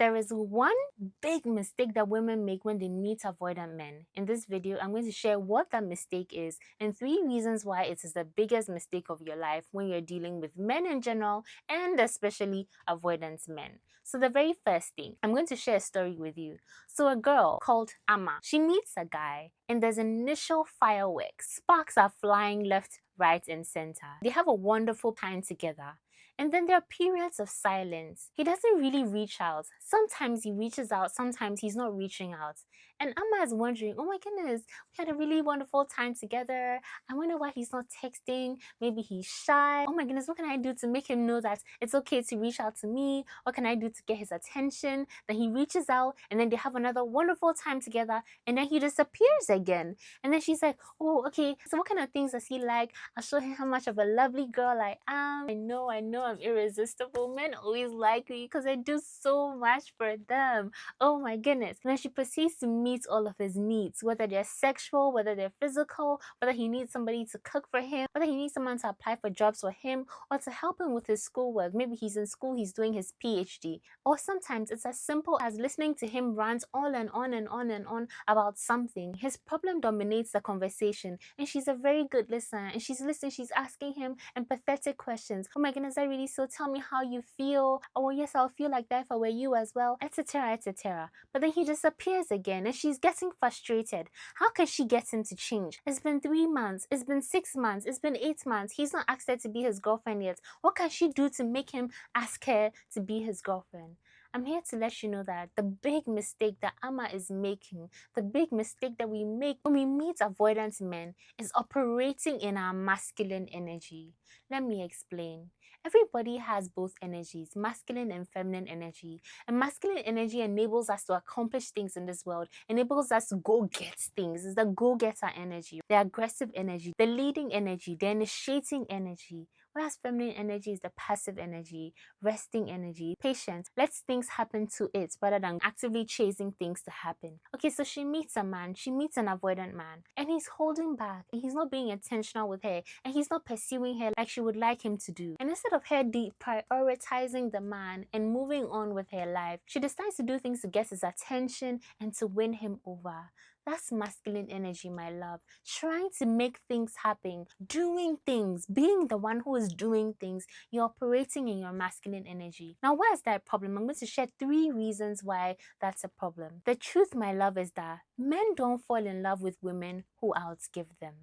There is one big mistake that women make when they meet avoidant men. In this video, I'm going to share what that mistake is and 3 reasons why it is the biggest mistake of your life when you're dealing with men in general and especially avoidant men. So the very first thing, I'm going to share a story with you. So a girl called Amma, she meets a guy and there's initial fireworks. Sparks are flying left, right and center. They have a wonderful time together. And then there are periods of silence. He doesn't really reach out. Sometimes he reaches out, sometimes he's not reaching out. And Amma is wondering, oh my goodness, we had a really wonderful time together. I wonder why he's not texting. Maybe he's shy. Oh my goodness, what can I do to make him know that it's okay to reach out to me? What can I do to get his attention? Then he reaches out and then they have another wonderful time together and then he disappears again. And then she's like, oh, okay, so what kind of things does he like? I'll show him how much of a lovely girl I am. I know, I'm irresistible. Men always like me because I do so much for them. Oh my goodness. And then she proceeds to meet all of his needs, whether they're sexual, whether they're physical, whether he needs somebody to cook for him, whether he needs someone to apply for jobs for him, or to help him with his schoolwork. Maybe he's in school, he's doing his PhD. Or sometimes it's as simple as listening to him rant on and on and on and on about something. His problem dominates the conversation, and she's a very good listener, and she's listening, she's asking him empathetic questions. Oh my goodness, I really so tell me how you feel. Oh yes, I'll feel like that if I were you as well, etc, etc. But then he disappears again and she's getting frustrated. How can she get him to change? It's been 3 months, it's been 6 months, it's been 8 months. He's not asked her to be his girlfriend yet. What can she do to make him ask her to be his girlfriend? I'm here to let you know that the big mistake that Amma is making, the big mistake that we make when we meet avoidant men is operating in our masculine energy. Let me explain. Everybody has both energies, masculine and feminine energy. And masculine energy enables us to accomplish things in this world, enables us to go get things. It's the go-getter energy, the aggressive energy, the leading energy, the initiating energy. Whereas feminine energy is the passive energy, resting energy, patience, lets things happen to it rather than actively chasing things to happen. Okay, so she meets a man, she meets an avoidant man, and he's holding back, and he's not being intentional with her, and he's not pursuing her like she would like him to do. And instead of her deprioritizing the man and moving on with her life, she decides to do things to get his attention and to win him over. That's masculine energy, my love. Trying to make things happen, doing things, being the one who is doing things. You're operating in your masculine energy. Now, why is that a problem? I'm going to share 3 reasons why that's a problem. The truth, my love, is that men don't fall in love with women who outgive them.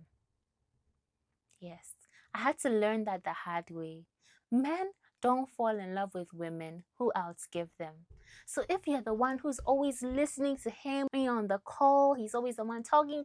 Yes, I had to learn that the hard way. Men don't fall in love with women who outgive them. So if you're the one who's always listening to him when you're on the call, he's always the one talking,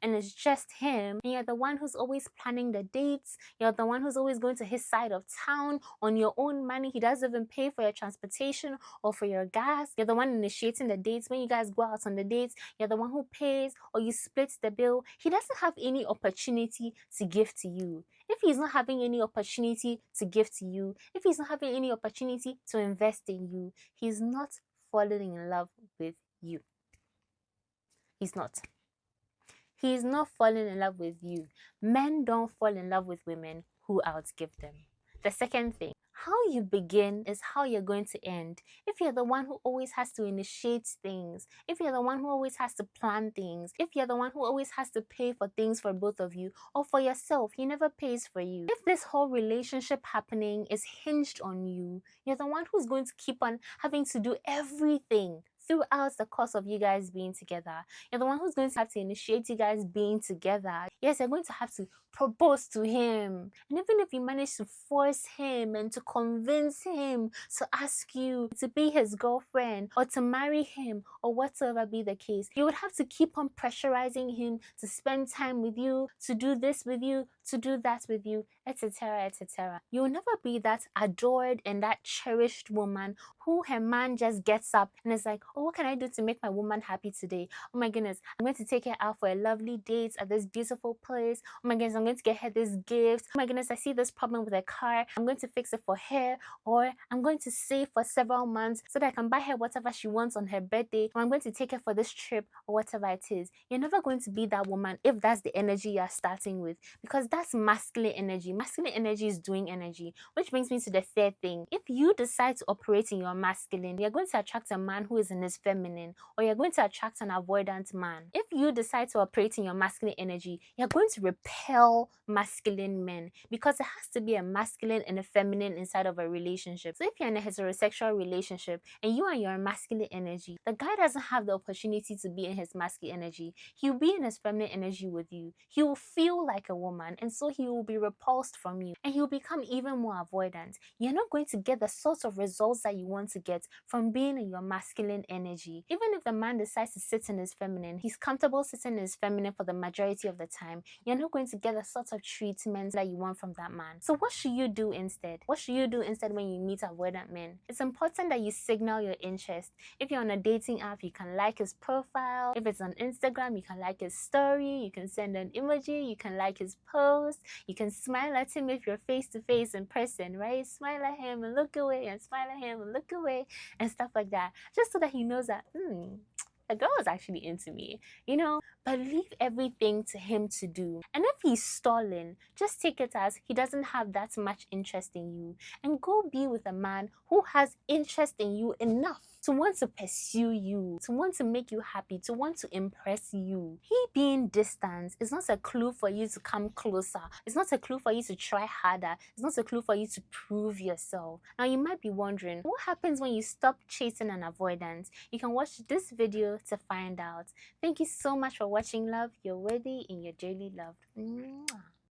and it's just him, and you're the one who's always planning the dates, you're the one who's always going to his side of town on your own money, he doesn't even pay for your transportation or for your gas, you're the one initiating the dates, when you guys go out on the dates, you're the one who pays or you split the bill, he doesn't have any opportunity to give to you. If he's not having any opportunity to give to you, if he's not having any opportunity to invest in you, he's not falling in love with you. He's not. He's not falling in love with you. Men don't fall in love with women who outgive them. The second thing, how you begin is how you're going to end. If you're the one who always has to initiate things, if you're the one who always has to plan things, if you're the one who always has to pay for things for both of you or for yourself, he never pays for you. If this whole relationship happening is hinged on you, you're the one who's going to keep on having to do everything throughout the course of you guys being together. You're the one who's going to have to initiate you guys being together. Yes, you're going to have to propose to him. And even if you manage to force him and to convince him to ask you to be his girlfriend or to marry him or whatsoever be the case, you would have to keep on pressurizing him to spend time with you, to do this with you, to do that with you, etc, etc. You will never be that adored and that cherished woman who her man just gets up and is like, oh, what can I do to make my woman happy today? Oh my goodness, I'm going to take her out for a lovely date at this beautiful place. Oh my goodness, I'm going to get her this gift. Oh my goodness, I see this problem with her car. I'm going to fix it for her. Or I'm going to save for several months so that I can buy her whatever she wants on her birthday. Or I'm going to take her for this trip or whatever it is. You're never going to be that woman if that's the energy you're starting with, because That's masculine energy. Masculine energy is doing energy, which brings me to the third thing. If you decide to operate in your masculine, you're going to attract a man who is in his feminine, or you're going to attract an avoidant man. If you decide to operate in your masculine energy, you're going to repel masculine men, because it has to be a masculine and a feminine inside of a relationship. So if you're in a heterosexual relationship and you are in your masculine energy, the guy doesn't have the opportunity to be in his masculine energy. He'll be in his feminine energy with you. He will feel like a woman, and so he will be repulsed from you, and he'll become even more avoidant. You're not going to get the sorts of results that you want to get from being in your masculine energy. Even if the man decides to sit in his feminine, he's comfortable sitting in his feminine for the majority of the time, you're not going to get the sorts of treatment that you want from that man. So what should you do instead? What should you do instead when you meet avoidant men? It's important that you signal your interest. If you're on a dating app, you can like his profile. If it's on Instagram, you can like his story. You can send an emoji. You can like his post. You can smile at him if you're face to face in person, right? Smile at him and look away, and smile at him and look away, and stuff like that, just so that he knows that the girl is actually into me, you know? But leave everything to him to do. And if he's stalling, just take it as he doesn't have that much interest in you, and go be with a man who has interest in you enough to want to pursue you, to want to make you happy, to want to impress you. He being distant is not a clue for you to come closer. It's not a clue for you to try harder. It's not a clue for you to prove yourself. Now you might be wondering, what happens when you stop chasing an avoidance? You can watch this video to find out. Thank you so much for watching, love. You're worthy and you're dearly loved. Mwah.